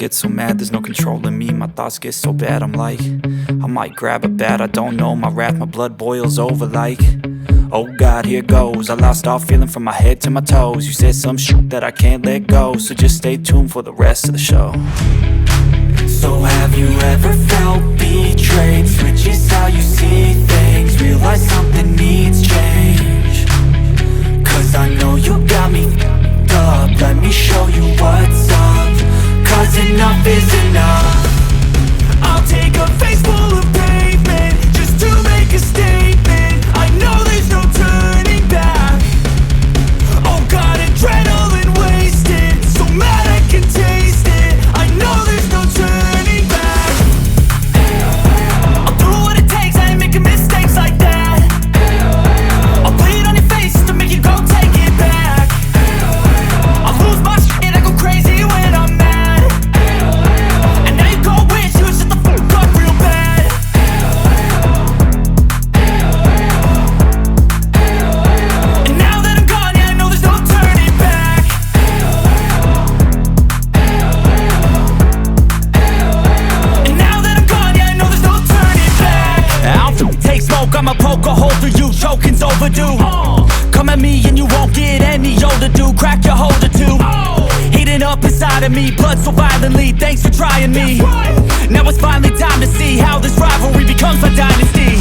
get so mad, there's no controlling me. My thoughts get so bad, I'm like, I might grab a bat, I don't know. My wrath, my blood boils over like, oh God, here goes. I lost all feeling from my head to my toes. You said some shit that I can't let go, so just stay tuned for the rest of the show. So have you ever felt betrayed? Switches how you see things, realize something needs change. Cause I know you got me f***ed up, let me show you what's up. Cause enough is enough. I'll take a face full of pavement just to make a statement. I know there's no turning back. Oh God, adrenaline wasted, so mad I can taste it. I know there's no turning back. I'll do what it takes, I ain't making mistakes like that. I'll bleed on your face just to make you go take it back. I'll lose my shit, I go crazy when I'm mad. And now you go wish you would shut the fuck up real bad. And now that I'm gone, yeah, I know there's no turning back. And now that I'm gone, yeah, I know there's no turning back. I don't take smoke, I'ma poke a hole through you, choking's overdue. Come at me and you won't get any older, dude. Crack your holder too. Heating up inside of me, blood so violently. Thanks for trying me. Now it's finally time to see how this rivalry becomes a dynasty.